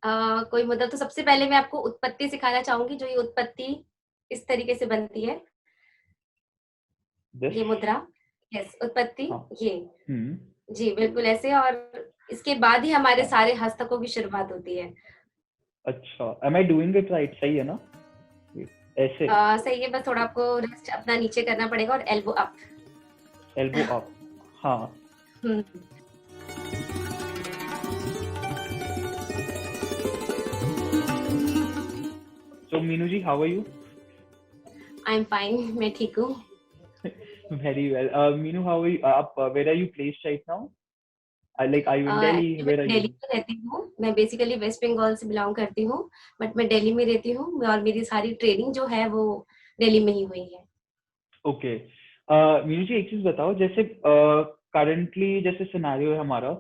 कोई मुद्रा तो सबसे पहले मैं आपको उत्पत्ति सिखाना चाहूँगी, जो ये उत्पत्ति इस तरीके से बनती है, दिस। ये मुद्रा। यस, उत्पत्ति हाँ। ये। हम्म। जी, बिल्कुल ऐसे और इसके बाद ही हमारे हाँ। सारे हस्तकों की शुरुआत होती है। अच्छा, am I doing it right? सही है ना? ऐसे। सही है, बस थोड़ा आपको रिस्ट अपना नीचे करना पड़ेगा और एल्बो अप। Elbow up. हाँ। हुँ, so Meenu ji, how are you? I am fine, मैं ठीक हूँ। Very well. Meenu, how are you? आप where are you placed right now? Like are you in Delhi? मैं वेयर आर दिल्ली यू? में रहती हूँ, मैं बेसिकली वेस्ट बंगाल से बिलॉन्ग करती हूँ, बट मैं दिल्ली में रहती हूँ और मेरी सारी ट्रेनिंग जो है वो दिल्ली में ही हुई है। ओके। मीनू जी, एक चीज बताओ, जैसे करंटली जैसे सिनेरियो है हमारा,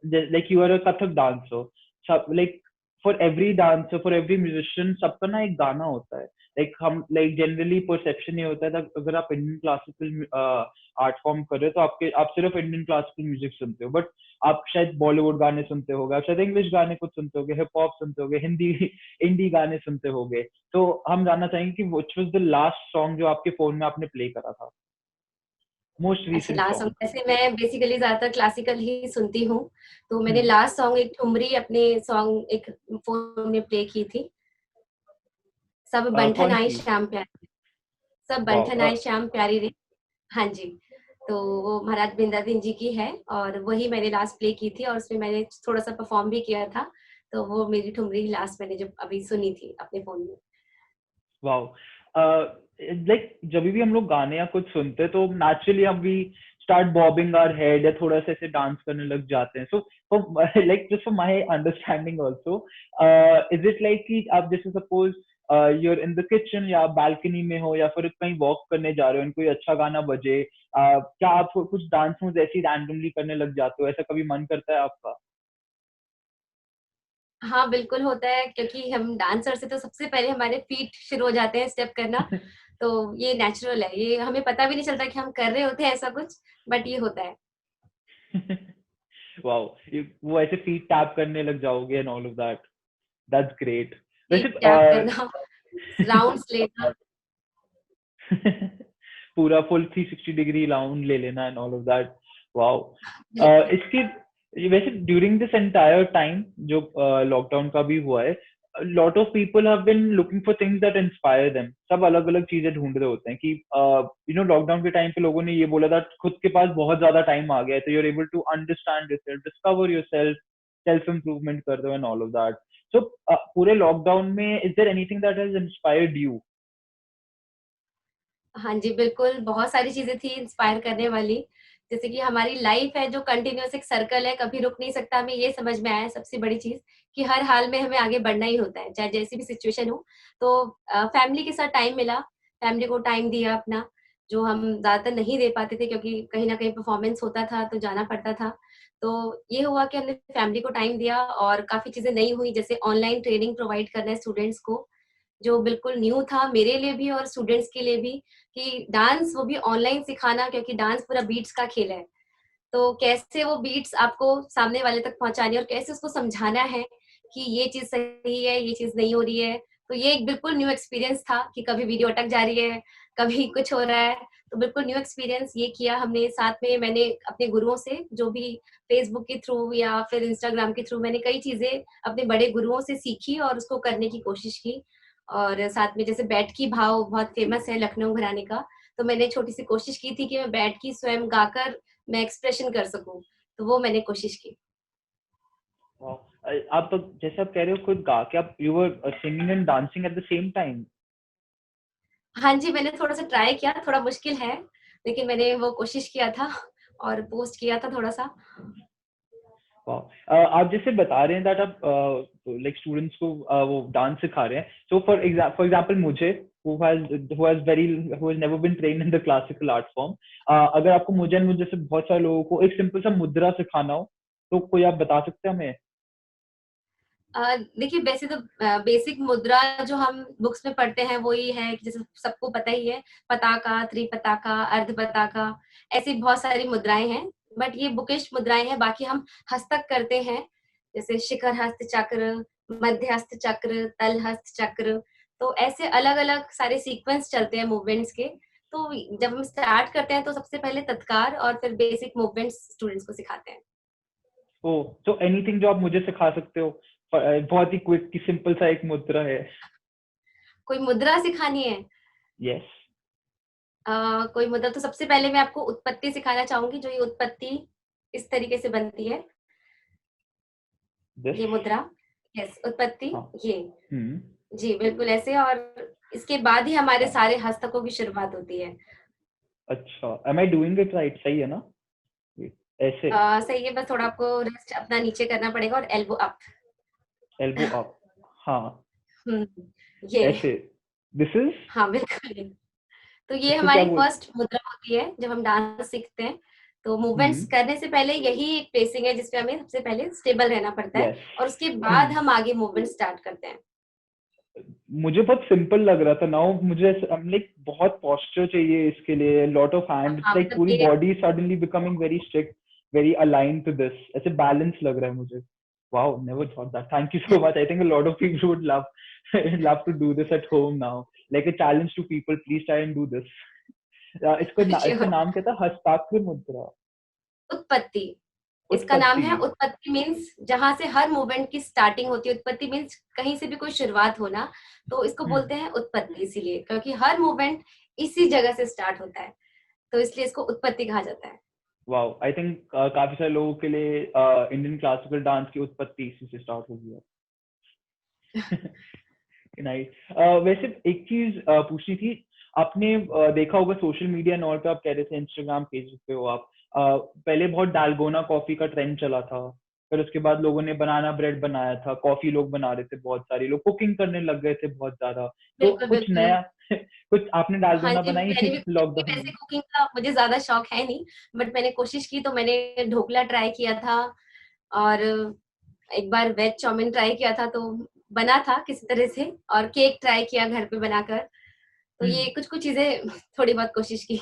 like you are a Kathak dancer, सब like for every dancer, for every musician, सबका ना एक गाना होता है। लाइक हम लाइक जनरली परसेप्शन ये होता है that अगर आप इंडियन क्लासिकल आर्ट फॉर्म कर रहे हो तो आप सिर्फ इंडियन क्लासिकल म्यूजिक सुनते हो, बट आप शायद बॉलीवुड गाने सुनते होगे, आप शायद इंग्लिश गाने कुछ सुनते होगे, हिप हॉप सुनते होगे, हिंदी इंडी गाने सुनते होगे। तो हम जानना चाहेंगे कि which was the last song जो आपके फोन में आपने प्ले करा था, मोस्ट अच्छा, रीसेंट लास्ट सॉन्ग सॉन्ग। वैसे मैं बेसिकली ज़्यादातर क्लासिकल ही सुनती हूँ, तो मैंने हम्म। लास्ट सॉन्ग एक ठुमरी अपने सॉन्ग एक फ़ोन में प्ले की थी, सब बंठन कौन आई सी? श्याम प्यारी, सब बंठन वाह। आई श्याम प्यारी रे। हाँ जी, तो वो महाराज बिंदादिन जी की है और वही मैंने लास्ट प्ले की थी और उसमें मैंने थोड़ा-सा परफ़ॉर्म भी किया था, तो वो मेरी ठुमरी लास्ट मैंने जब अभी सुनी थी अपने फ़ोन में। वाह। लाइक जब भी हम लोग गाने या कुछ सुनते हैं तो नेचुरली हम भी स्टार्ट बॉबिंग आवर हेड या थोड़ा सा ऐसे डांस करने लग जाते हैं। So like just for my understanding also, is it like कि आप जैसे suppose you're in the kitchen या बालकनी में हो या फिर कहीं वॉक करने जा रहे हो, कोई अच्छा गाना बजे, क्या आप कुछ डांस मूव ऐसे रैंडमली करने लग जाते हो? ऐसा कभी मन करता है आपका? हाँ, बिल्कुल होता है क्योंकि हम डांसर से तो सबसे पहले हमारे फीट शुरू हो जाते हैं स्टेप करना, तो ये नेचुरल है, ये हमें पता भी नहीं चलता कि हम कर रहे होते हैं ऐसा कुछ, बट ये होता है। वाओ, वो ऐसे फीट टैप करने लग जाओगे and all of that. That's great. Feet वैसे टैप करना, राउंड्स लेना। पूरा फुल 360 डिग्री राउंड ले लेना and all of that. Wow. बिल्कुल। इसके वैसे ड्यूरिंग दिस एंटायर टाइम जो लॉकडाउन का भी हुआ है, lot of people have been looking for things that inspire them. सब अलग अलग चीजें ढूंढ रहे होते हैं कि यू नो लॉकडाउन के टाइम पे लोगों ने ये बोला था खुद के पास बहुत ज्यादा टाइम आ गया है, तो you are able to understand yourself, discover yourself, self improvement कर दो and all of that. So पूरे लॉकडाउन में is there anything that has inspired you? हाँ जी, बिल्कुल, बहुत सारी चीज़ें थी इंस्पायर करने वाली, जैसे कि हमारी लाइफ़ है जो कंटिन्यूअस एक सर्कल है, कभी रुक नहीं सकता, हमें ये समझ में आया है सबसे बड़ी चीज़ कि हर हाल में हमें आगे बढ़ना ही होता है, चाहे जैसी भी सिचुएशन हो। तो फैमिली के साथ टाइम मिला, फैमिली को टाइम दिया अपना, जो हम ज़्यादातर नहीं दे पाते थे क्योंकि कहीं न कहीं परफॉर्मेंस होता था, तो जाना पड़ता था। तो ये हुआ कि हमने फैमिली को टाइम दिया और काफ़ी चीज़ें नई हुई, जैसे ऑनलाइन ट्रेनिंग प्रोवाइड करना है स्टूडेंट्स को, जो बिल्कुल न्यू था मेरे लिए भी और स्टूडेंट्स के लिए भी कि डांस वो भी ऑनलाइन सिखाना क्योंकि डांस पूरा बीट्स का खेल है। तो कैसे वो बीट्स आपको सामने वाले तक पहुँचानी है और कैसे उसको समझाना है कि ये चीज़ सही है, ये चीज़ नहीं हो रही है। तो ये एक बिल्कुल न्यू एक्सपीरियंस था कि कभी वीडियो अटक जा रही है, कभी कुछ हो रहा है। तो बिल्कुल न्यू एक्सपीरियंस ये किया हमने, साथ में मैंने अपने गुरुओं से जो भी फेसबुक के थ्रू या फिर इंस्टाग्राम के थ्रू मैंने कई चीज़ें अपने बड़े गुरुओं से सीखी और उसको करने की कोशिश की। और साथ में जैसे बैठकी भाव बहुत फेमस है लखनऊ घराने का, तो मैंने छोटी-सी कोशिश की थी कि मैं बैठकी स्वयं गाकर मैं एक्सप्रेशन कर सकूँ, तो वो मैंने कोशिश की। वाह। आप जैसे आप कह रहे हो खुद गा के आप you were singing and dancing at the same time. हाँ जी, मैंने थोड़ा-सा ट्राई किया, थोड़ा मुश्किल है, लेकिन मैंने वो कोशिश किया था और पोस्ट किया था थोड़ा-सा। वाह। आप जैसे बता रहे हैं दैट आप लाइक स्टूडेंट्स को वो डांस सिखा रहे हैं, सो फॉर एग्जांपल मुझे who has never been trained in the classical art form, अगर आपको मुझे जैसे बहुत सारे लोगों को एक सिंपल सा मुद्रा सिखाना हो तो कोई आप बता सकते हैं हमें? देखिए वैसे तो बेसिक मुद्रा जो हम बुक्स में पढ़ते हैं वो ही है कि जैसे सबको पता ही है, पताका, त्रिपताका, अर्धपताका, ऐसी बहुत सारी मुद्राएँ हैं, बट ये बुकिश मुद्राएँ हैं, बाकी हम हस्तक करते हैं जैसे शिखर हस्त चक्र, मध्य हस्त चक्र, तल हस्त चक्र, तो ऐसे अलग अलग सारे सीक्वेंस चलते हैं मूवमेंट्स के। तो जब हम स्टार्ट करते हैं तो सबसे पहले तत्कार और फिर बेसिक मूवमेंट्स स्टूडेंट्स को सिखाते हैं। ओ, तो एनीथिंग जो आप मुझे सिखा सकते हो, बहुत ही क्विक की सिंपल सा एक मुद्रा है। कोई मुद्रा सिखानी है? यस। कोई मुद्रा तो सबसे पहले मैं आपको उत्पत्ति सिखाना चाहूंगी, जो ये उत्पत्ति इस तरीके से बनती है, दिस। ये मुद्रा। यस, उत्पत्ति। हाँ। ये, हम्म। जी बिल्कुल ऐसे, और इसके बाद ही हमारे हाँ। सारे हस्तकों की शुरुआत होती है। अच्छा, am I doing it right? सही है ना? Wait, ऐसे? सही है, बस थोड़ा आपको रिस्ट अपना नीचे करना पड़ेगा और एल्बो अप। Elbow up. हाँ। ये, ऐसे? This is? हाँ बिल्कुल। तो ये इसको क्या हमारी बोल? फर्स्ट मुद्रा होती है जब हम डांस सीखते हैं। तो मूवमेंट्स हम्म। करने से पहले यही एक बेसिक है जिसपे हमें सबसे पहले स्टेबल रहना पड़ता है, यस। और उसके बाद हम आगे मूवमेंट स्टार्ट करते हैं। मुझे बहुत सिंपल लग रहा था। नाउ मुझे लाइक बहुत पोस्चर चाहिए इसके लिए, लॉट ऑफ हैंड, इट्स हाँ लाइक मतलब पूरी ये, body suddenly becoming very strict, very align to this, ऐसे बैलेंस लग रहा है मुझे। Wow, never thought that. Thank you so much. I think a lot of people would love love to do this at home now, like a challenge to people, please try and do this. इसका sure. नाम क्या था? हस्ताक्षर मुद्रा? उत्पत्ति, इसका नाम उत्पत्ति। है उत्पत्ति, मीन्स जहां से हर मूवमेंट की स्टार्टिंग होती है। उत्पत्ति मीन्स कहीं से भी कोई शुरुआत होना, तो इसको हम्म। बोलते हैं उत्पत्ति, इसीलिए क्योंकि हर मूवमेंट इसी जगह से स्टार्ट होता है, तो इसलिए इसको उत्पत्ति कहा जाता है। वाओ, आई थिंक काफी सारे लोगों के लिए इंडियन क्लासिकल डांस की उत्पत्ति इसी से स्टार्ट होगी। नाइस। वैसे एक चीज पूछनी थी। आपने देखा होगा सोशल मीडिया नॉट पे, आप कह रहे थे इंस्टाग्राम पेज पे हो आप, पहले बहुत डालगोना कॉफी का ट्रेंड चला था, फिर उसके बाद लोगों ने बनाना ब्रेड बनाया था, कॉफी लोग बना रहे थे, बहुत सारे लोग कुकिंग करने लग गए थे बहुत ज्यादा। तो बिल्कुल कुछ बिल्कुल। नया कुछ आपने हाँ डालगोना जी, बनाई मैंने भी कोशिश की, लॉकडाउन वैसे में? कुकिंग का मुझे ज़्यादा शौक है नहीं, बट मैंने कोशिश की, तो मैंने ढोकला ट्राई किया था, और एक बार वेज चाउमीन ट्राई किया था, तो बना था किसी तरह से, और केक ट्राई किया घर पे बनाकर। तो ये कुछ-कुछ चीज़ें थोड़ी बहुत कोशिश की।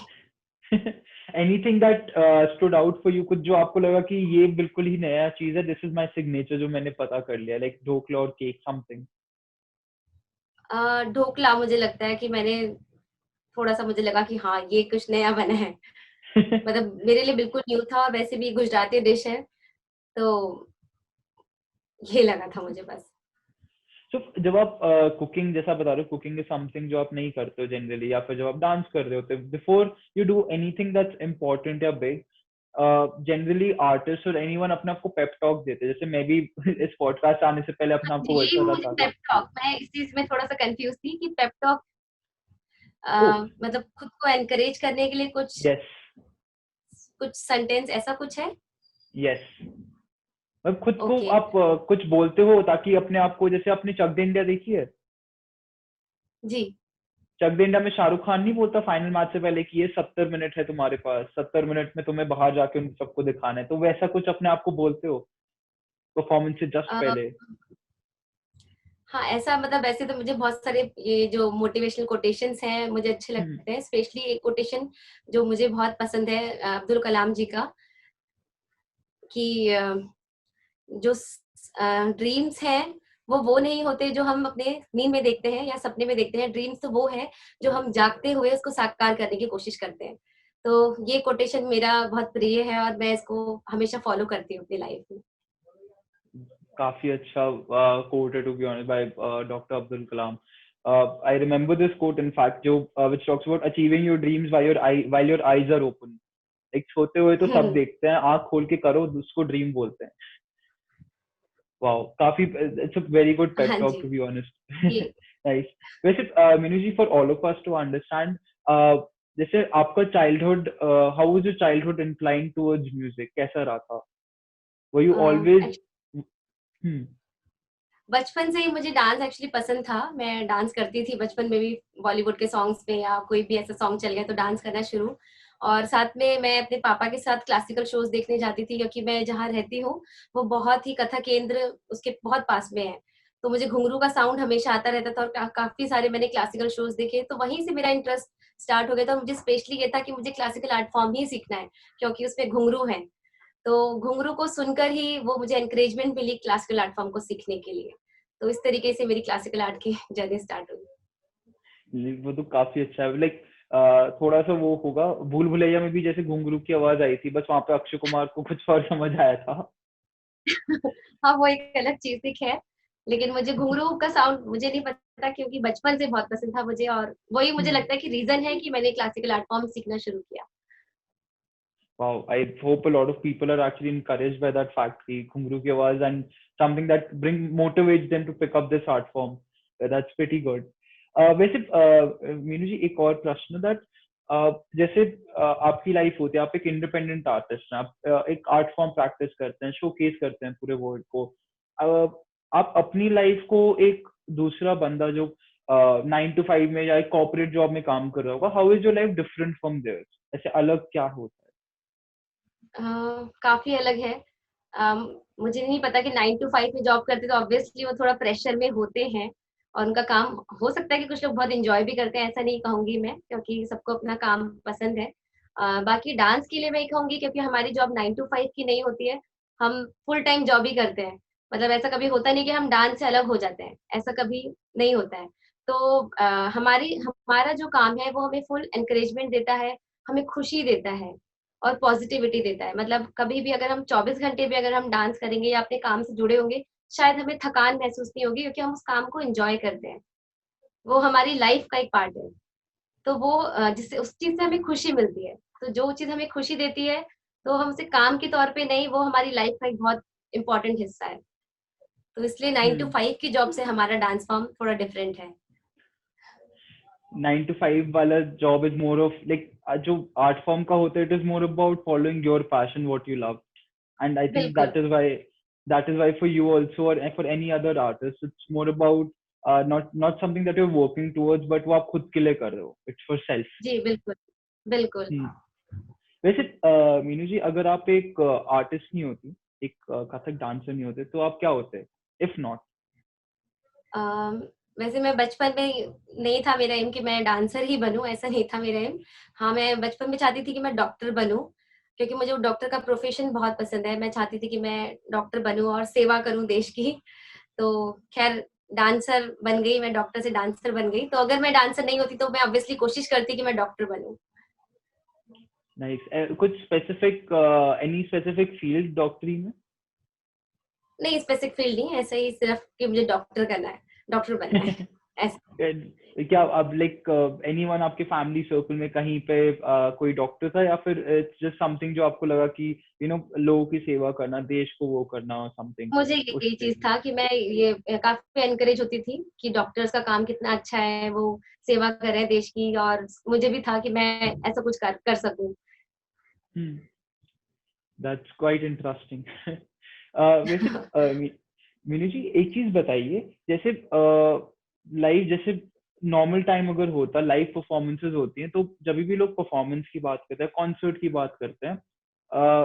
Anything that stood out for you, कुछ जो आपको लगा कि ये बिल्कुल ही नया चीज है, दिस इज माय सिग्नेचर, जो मैंने पता कर लिया, लाइक ढोकला और केक समथिंग? ढोकला मुझे लगता है कि मैंने थोड़ा-सा, मुझे लगा कि हाँ, ये कुछ नया बना है। मतलब मेरे लिए बिल्कुल न्यू था, और वैसे भी गुजराती डिश है, तो ये लगा था मुझे बस। तो जब आप कुकिंग जैसा बता रहे हो, कुकिंग इज समथिंग जो आप नहीं करते हो जनरली, या फिर जब आप डांस कर रहे होते, before you do anything that's important या बिग, जनरली आर्टिस्ट और एनीवन अपने आप को पेप टॉक देते हैं। जैसे मैं भी इस पॉडकास्ट आने से पहले अपने आप को यही वैसा था, मुझे पेप टॉक, मैं इस चीज़ में थोड़ा-सा कन्फ्यूज़ थी कि पेप टॉक ओ मतलब खुद को एनकरेज करने के लिए कुछ यस, कुछ सेंटेंस ऐसा कुछ है? यस, मतलब खुद को ओके। आप कुछ बोलते हो ताकि अपने आप को, जैसे आपने चक दे इंडिया देखी है? जी। चक दे इंडिया में शाहरुख खान नहीं बोलता फाइनल मैच से पहले कि ये 70 मिनट है तुम्हारे पास, 70 मिनट में तुम्हें बाहर जाके उन सबको दिखाना है, तो वैसा कुछ अपने आप को बोलते हो परफॉर्मेंस से जस्ट अ, पहले? हाँ, ऐसा मतलब वैसे तो मुझे बहुत सारे ये जो मोटिवेशनल कोटेशंस हैं मुझे अच्छे हम्म। लगते हैं। स्पेशली एक कोटेशन जो मुझे बहुत पसंद है अब्दुल कलाम जी का, कि जो ड्रीम्स हैं वो नहीं होते जो हम अपने नींद में देखते हैं या सपने में देखते हैं। ड्रीम्स तो वो है जो हम जागते हुए उसको साकार करने की कोशिश करते हैं। तो ये कोटेशन मेरा बहुत प्रिय है, और मैं इसको हमेशा फॉलो करती हूँ अपनी लाइफ में। काफी अच्छा quote है, to be honest, by Dr. Abdul Kalam. I remember this quote, in fact, जो which talks about achieving your dreams while your eyes are open. एक सोते हुए तो सब देखते हैं, आंख खोल के करो, उसको ड्रीम बोलते हैं। वाओ, काफी, it's a very good pep हाँ टॉक, जी। To be honest. ये नाइस। वैसे Meenu ji, for all of us to understand, जैसे आपका childhood, how was your childhood inclined towards music, कैसा रहा था? Were you always? हम्म। बचपन से ही मुझे डांस एक्चुअली पसंद था। मैं डांस करती थी बचपन में भी, बॉलीवुड के सॉन्ग्स पे या कोई भी ऐसा सॉन्ग चल गया तो डांस करना शुरू। और साथ में मैं अपने पापा के साथ क्लासिकल शोज देखने जाती थी, क्योंकि मैं जहाँ रहती हूँ वो बहुत ही कथक केंद्र उसके बहुत पास में है। तो मुझे घुंघरू का साउंड हमेशा आता रहता था, और काफी सारे मैंने क्लासिकल शोज देखे, तो वहीं से मेरा इंटरेस्ट स्टार्ट हो गया था। मुझे स्पेशली ये था कि मुझे क्लासिकल आर्ट फॉर्म ही सीखना है, क्योंकि उसमें घुंघरू है। तो घुंघरू को सुनकर ही वो मुझे एनकरेजमेंट मिली क्लासिकल आर्ट फॉर्म को सीखने के लिए। तो इस तरीके से मेरी क्लासिकल आर्ट की जर्नी स्टार्ट हुई। वो तो काफी अच्छा है। लाइक थोड़ा सा वो होगा, भूल भुलैया में भी जैसे घुंघरू की आवाज आई थी, बस वहां पे अक्षय कुमार को कुछ और समझ आया था। हाँ, वो एक अलग चीज थी खैर। लेकिन मुझे घुंघरू का साउंड मुझे नहीं पता, क्योंकि बचपन से बहुत पसंद था मुझे, और वही मुझे हम्म। लगता है कि रीजन है कि मैंने क्लासिकल आर्ट फॉर्म सीखना शुरू किया। Wow, I hope a lot of people are actually encouraged by that fact कि घुंघरू की आवाज and something that motivates them to pick up this art form. That's pretty good. वैसे मीनू जी एक और प्रश्न, that जैसे आपकी लाइफ होती है, आप एक इंडिपेंडेंट आर्टिस्ट हैं, आप एक आर्ट फॉर्म प्रैक्टिस करते हैं, शोकेस करते हैं पूरे वर्ल्ड को। आप अपनी लाइफ को एक दूसरा बंदा जो 9 to 5 में या एक कॉर्पोरेट जॉब में काम कर रहा होगा, how is your life different from there? ऐसे अलग क्या होता अ, काफी अलग है। मुझे नहीं पता कि 9 to 5 में जॉब करते तो ऑब्वियसली वो थोड़ा प्रेशर में होते हैं, और उनका काम हो सकता है कि कुछ लोग बहुत एंजॉय भी करते हैं, ऐसा नहीं कहूंगी मैं, क्योंकि सबको अपना काम पसंद है। बाकी डांस के लिए मैं कहूंगी, क्योंकि हमारी जॉब 9 to 5 की नहीं होती है, हम फुल टाइम जॉब ही करते हैं। मतलब ऐसा कभी होता नहीं कि हम डांस से अलग हो जाते हैं, ऐसा कभी नहीं होता है। तो हमारा जो काम है वो हमें फुल एनकरेजमेंट देता है, हमें खुशी देता है और पॉजिटिविटी देता है। मतलब कभी भी अगर हम 24 घंटे भी अगर हम डांस करेंगे या अपने काम से जुड़े होंगे, शायद हमें थकान महसूस नहीं होगी, क्योंकि हम उस काम को एंजॉय करते हैं। वो हमारी लाइफ का एक पार्ट है। तो वो जिससे उस चीज से हमें खुशी मिलती है। तो जो चीज हमें खुशी देती है, तो हम उसे काम के तौर पे नहीं, वो हमारी लाइफ का एक बहुत इंपॉर्टेंट हिस्सा है। तो इसलिए है? 9 to 5 की जॉब से हमारा डांस फॉर्म थोड़ा डिफरेंट है। 9 to 5 वाला job is more of like, जो आर्ट फॉर्म का होता है, it is more about following your passion, what you love, and I think बिल्कुल, that is why for you also, or for any other artist, it's more about not something that you're working towards, but वो आप खुद के लिए कर रहे हो, it's for self. जी बिल्कुल, बिल्कुल। हम्म। वैसे मीनू जी, अगर आप एक आर्टिस्ट नहीं होती, एक कथक डांसर नहीं होते, तो आप क्या होते इफ नॉट? अम, वैसे मैं बचपन में नहीं था मेरा एम कि मैं डांसर ही बनूं, ऐसा नहीं था मेरा एम। हाँ, मैं बचपन में चाहती थी कि मैं डॉक्टर बनूं, क्योंकि मुझे वो डॉक्टर का प्रोफेशन बहुत पसंद है। मैं चाहती थी कि मैं डॉक्टर बनूं और सेवा करूं देश की। तो खैर, डांसर बन गई, मैं डॉक्टर से डांसर बन गई। तो अगर मैं डांसर नहीं होती तो मैं ऑब्वियसली कोशिश करती कि मैं डॉक्टर बनूं। नाइस। कुछ स्पेसिफिक, एनी स्पेसिफिक फील्ड डॉक्टरी में? नहीं, स्पेसिफिक फील्ड नहीं, ऐसे ही सिर्फ कि मुझे डॉक्टर करना है, डॉक्टर बनना है, ऐसा। क्या अब लाइक एनीवन आपके फैमिली सर्कल में कहीं पे कोई डॉक्टर था, या फिर इट्स जस्ट समथिंग जो आपको लगा कि लोगों की सेवा करना, देश को वो करना, समथिंग मुझे उस यही पे? चीज था कि मैं ये काफी एनकरेज होती थी कि डॉक्टर्स का काम कितना अच्छा है, वो सेवा कर रहे हैं देश की, और मुझे भी था कि मैं ऐसा कुछ कर सकूं। हम्म। That's quite interesting. वैसे मीनू जी एक चीज बताइए, जैसे लाइव, जैसे नॉर्मल टाइम अगर होता, लाइव परफॉर्मेंसेज होती हैं, तो जब भी लोग परफॉर्मेंस की बात करते हैं, कॉन्सर्ट की बात करते हैं,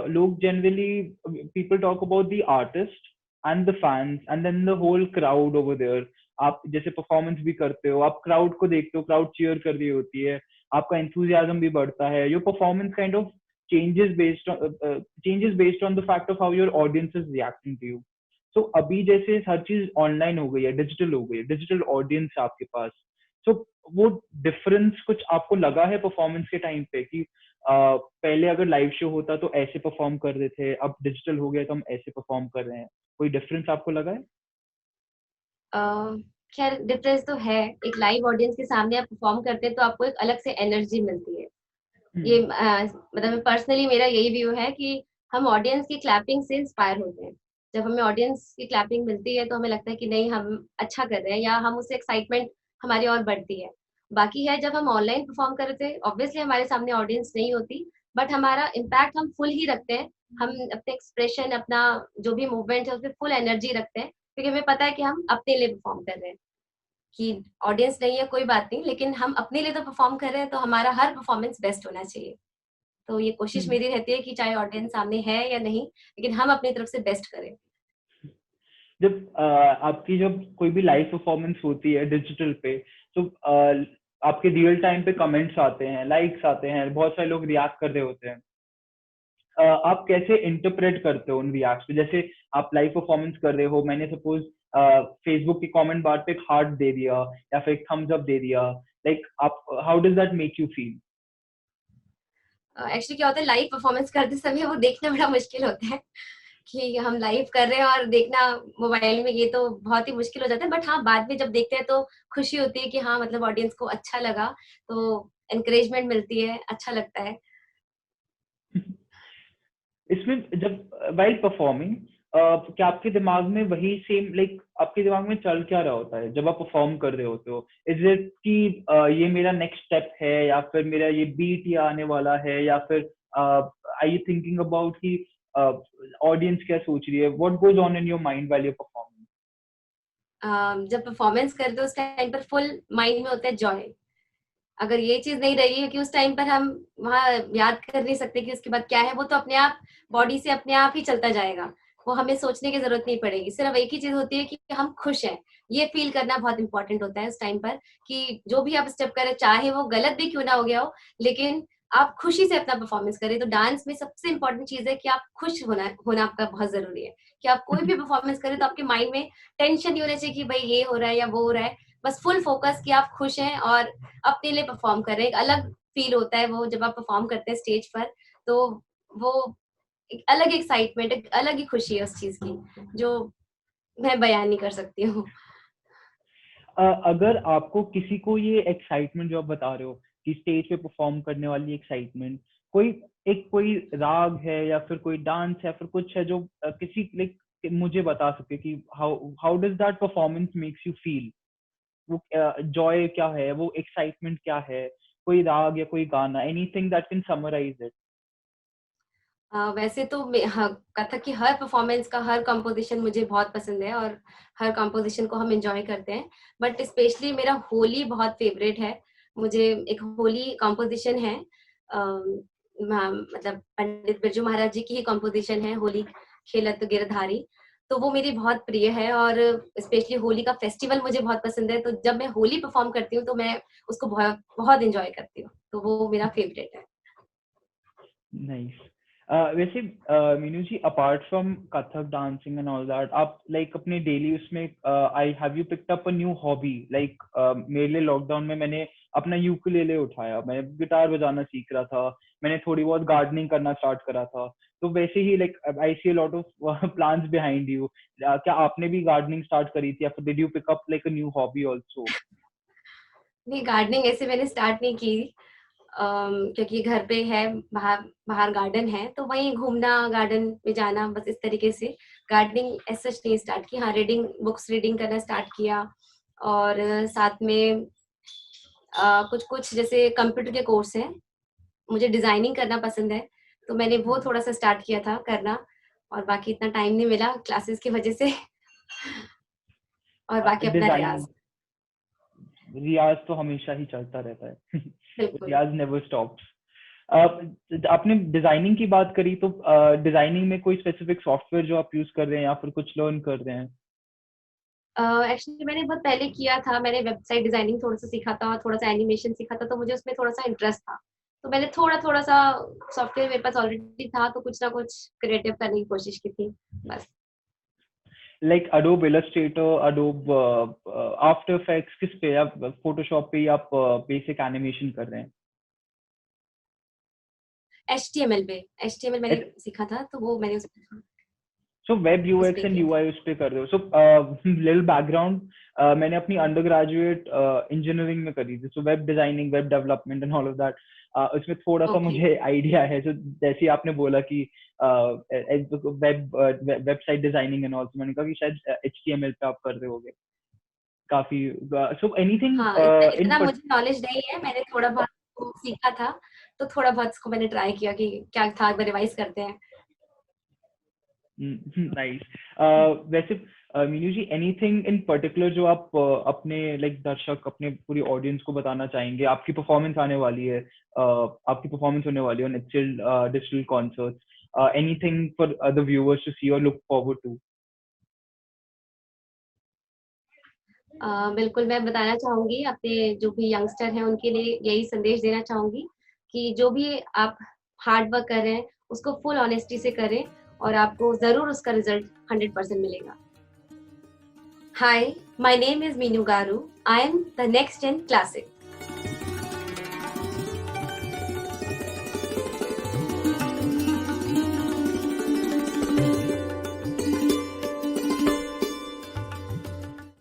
लोग generally, people talk about the artist and the fans and then the whole crowd over there. आप जैसे परफॉर्मेंस भी करते हो, आप क्राउड को देखते हो, क्राउड चीयर कर रही होती है, आपका एंथुजियाज्म भी बढ़ता है, your performance kind of changes based on the fact of how your audience is reacting to you. So अभी जैसे हर चीज ऑनलाइन हो गई है, डिजिटल हो गई है, डिजिटल ऑडियंस है आपके पास। so वो डिफरेंस कुछ आपको लगा है परफॉर्मेंस के टाइम पे कि पहले अगर लाइव शो होता तो ऐसे परफॉर्म कर रहे थे, अब डिजिटल हो गया तो हम ऐसे परफॉर्म कर रहे हैं, कोई डिफरेंस आपको लगा है? अ, खैर, डिफरेंस तो है। एक लाइव ऑडियंस के सामने आप परफॉर्म करते हैं तो आपको एक अलग से एनर्जी मिलती है। ये हम्म। मतलब पर्सनली मेरा यही व्यू है कि हम ऑडियंस की क्लैपिंग से इंस्पायर होते हैं। जब हमें ऑडियंस की क्लैपिंग मिलती है तो हमें लगता है कि नहीं, हम अच्छा कर रहे हैं, या हम उससे एक्साइटमेंट हमारी और बढ़ती है। बाकी है, जब हम ऑनलाइन परफॉर्म कर रहे थे, ऑब्वियसली हमारे सामने ऑडियंस नहीं होती, बट हमारा इम्पैक्ट हम फुल ही रखते हैं। हम अपने एक्सप्रेशन, अपना जो भी मूवमेंट है उसमें फुल एनर्जी रखते हैं, क्योंकि हमें पता है कि हम अपने लिए परफॉर्म कर रहे हैं। कि ऑडियंस नहीं है कोई बात नहीं, लेकिन हम अपने लिए तो परफॉर्म कर रहे हैं, तो हमारा हर परफॉर्मेंस बेस्ट होना चाहिए। तो ये कोशिश हम्म। मेरी रहती है कि चाहे ऑडियंस सामने है या नहीं, लेकिन हम अपनी तरफ से बेस्ट करें। जब आपकी जब कोई भी लाइव परफॉर्मेंस होती है डिजिटल पे, तो आपके रियल टाइम पे कमेंट्स आते हैं, लाइक्स आते हैं, बहुत सारे लोग रिएक्ट कर रहे होते हैं, आप कैसे इंटरप्रेट करते हो उन रिएक्ट्स पे? जैसे आप लाइव परफॉर्मेंस कर रहे हो, मैंने सपोज फेसबुक के कमेंट बार पे एक हार्ट दे दिया या फिर एक थम्स अप दे दिया, लाइक आप how does that make you feel? Actually क्या होता है, लाइव परफॉर्मेंस करते समय वो देखना बड़ा मुश्किल होता है कि हम लाइव कर रहे हैं और देखना मोबाइल में, ये तो बहुत ही मुश्किल हो जाता है। बट हाँ, बाद में जब देखते हैं तो खुशी होती है कि हाँ, मतलब ऑडियंस को अच्छा लगा, तो एनकरेजमेंट मिलती है, अच्छा लगता है। इसमें जब वाइल परफॉर्मिंग, क्या आपके दिमाग में वही सेम, लाइक आपके दिमाग में चल क्या रहा होता है जब आप परफॉर्म कर रहे होते हो? इज इट कि ये मेरा नेक्स्ट स्टेप है, या फिर मेरा ये बीट ये आने वाला है, या फिर आई यू थिंकिंग अबाउट कि ऑडियंस क्या सोच रही है? What goes on in your mind while you performing? जब परफॉर्मेंस करते हो उस टाइम पर फुल माइंड में होता है जॉय। अगर ये चीज नहीं रही है कि उस टाइम पर हम वहाँ याद कर नहीं सकते कि उसके बाद क्या है, वो तो अपने आप बॉडी से अपने आप ही चलता जाएगा, वो हमें सोचने की जरूरत नहीं पड़ेगी। सिर्फ एक ही चीज होती है कि हम खुश हैं, ये फील करना बहुत इंपॉर्टेंट होता है उस टाइम पर, कि जो भी आप स्टेप करें, चाहे वो गलत भी क्यों ना हो गया हो, लेकिन आप खुशी से अपना परफॉर्मेंस करें। तो डांस में सबसे इंपॉर्टेंट चीज है कि आप खुश होना होना आपका बहुत जरूरी है। कि आप कोई भी परफॉर्मेंस करें तो आपके माइंड में टेंशन नहीं होना चाहिए कि भाई ये हो रहा है या वो हो रहा है। बस फुल फोकस कि आप खुश हैं और अपने लिए परफॉर्म कर रहे हैं। एक अलग फील होता है वो, जब आप परफॉर्म करते हैं स्टेज पर, तो वो एक अलग एक्साइटमेंट, एक अलग ही खुशी है उस चीज की, जो मैं बयान नहीं कर सकती हूँ। अगर आपको किसी को ये एक्साइटमेंट जो आप बता रहे हो कि स्टेज पे परफॉर्म करने वाली एक्साइटमेंट, कोई कोई राग है या फिर कोई डांस है, फिर कुछ है जो किसी लाइक मुझे बता सके कि how how does that performance makes you feel? वो जॉय क्या है, वो एक्साइटमेंट क्या है? कोई राग या कोई गाना, anything that can summarise it? वैसे तो हाँ, कथक की हर परफॉर्मेंस का हर कंपोजिशन मुझे बहुत पसंद है और हर कंपोजिशन को हम एंजॉय करते हैं। बट स्पेशली मेरा होली बहुत फेवरेट है। मुझे एक होली कंपोजिशन है, मतलब पंडित बिरजू महाराज जी की ही कंपोजिशन है, होली खेलत गिरधारी। तो वो मेरी बहुत प्रिय है और स्पेशली होली का फेस्टिवल मुझे बहुत पसंद है। तो जब मैं होली परफॉर्म करती हूँ तो मैं उसको बहुत बहुत एंजॉय करती हूँ, तो वो मेरा फेवरेट है। नाइस। वैसे Meenu ji, apart from Kathak dancing and all that, आप लाइक अपने डेली उसमें I have you picked up a new hobby? Like मेरे लिए लॉकडाउन में मैंने अपना यूकुलेले उठाया, मैं गिटार बजाना सीख रहा था, मैंने थोड़ी बहुत गार्डनिंग करना स्टार्ट करा था। तो वैसे ही like I see a lot of plants behind you. क्या आपने भी गार्डनिंग स्टार्ट करी थी, या फिर did you pick up like a new hobby also? नहीं, गार्डनिंग ऐसे मैंने स्टार्ट नहीं की, क्योंकि घर पे है, बाहर बाहर गार्डन है, तो वहीं घूमना, गार्डन में जाना, बस इस तरीके से। गार्डनिंग ऐसा नहीं स्टार्ट की। हाँ, रीडिंग, बुक्स रीडिंग करना स्टार्ट किया। और साथ में कुछ कुछ जैसे कंप्यूटर के कोर्स हैं, मुझे डिजाइनिंग करना पसंद है, तो मैंने वो थोड़ा सा स्टार्ट किया था करना। और बाकी इतना टाइम नहीं मिला क्लासेस की वजह से। और बाकी अपना डिजाइन, रियाज। रियाज तो हमेशा ही चलता रहता है। बिल्कुल। रियाज नेवर स्टॉप्स। आपने डिजाइनिंग की बात करी, तो डिजाइनिंग में कोई स्पेसिफिक सॉफ्टवेयर जो आप यूज कर रहे हैं या फिर कुछ लर्न कर रहे हैं? एक्चुअली मैंने बहुत पहले किया था, मैंने वेबसाइट डिजाइनिंग थोड़ा सा सीखा था, थोड़ा सा एनिमेशन सीखा था, तो मुझे उसमें थोड़ा सा इंटरेस्ट था। तो मैंने थोड़ा थोड़ा सा, सॉफ्टवेयर मेरे पास ऑलरेडी था, तो कुछ ना कुछ क्रिएटिव करने की कोशिश की थी, बस। Like Adobe Illustrator, Adobe after effects, किस पे आप, फोटोशॉप पे आप बेसिक एनिमेशन कर रहे एच टी एम एल मैंने हैं? सीखा था, तो वो मैंने सो वेब उस यूएक्स पे एंड किया था। यूआई उस पे कर रहे हो? सो लिटिल बैकग्राउंड, मैंने अपनी अंडर ग्रेजुएट इंजीनियरिंग में करी थी, so web designing, web development and all of that. उसमें थोड़ा सा ओके। मुझे आइडिया है। जो जैसे ही आपने बोला कि web website designing and also, मैंने कहा कि शायद एचटीएमएल पे आप कर रहे होगे काफी। सो एनीथिंग हाँ, इतना इन इतना मुझे नॉलेज नहीं है, मैंने थोड़ा बहुत वो सीखा था, तो थोड़ा बहुत इसको मैंने ट्राई किया कि क्या था, एक बार रिवाइज करते हैं। नाइस। वैसे मीनू जी, एनीथिंग इन पर्टिकुलर जो आप अपने लाइक दर्शक, अपने पूरी ऑडियंस को बताना चाहेंगे? आपकी परफॉर्मेंस आने वाली है, आपकी परफॉर्मेंस होने वाली है on HL digital concerts, anything for the viewers to see और लुक फॉरवर्ड टू? बिल्कुल, मैं बताना चाहूँगी अपने जो भी यंगस्टर हैं उनके लिए यही संदेश देना चाहूँगी कि जो भी आप हार्ड वर्क कर रहे हैं, उसको फुल ऑनेस्टी से करें और आपको जरूर उसका रिजल्ट 100% मिलेगा। Hi, my name is Meenu garu. I am the next gen classic.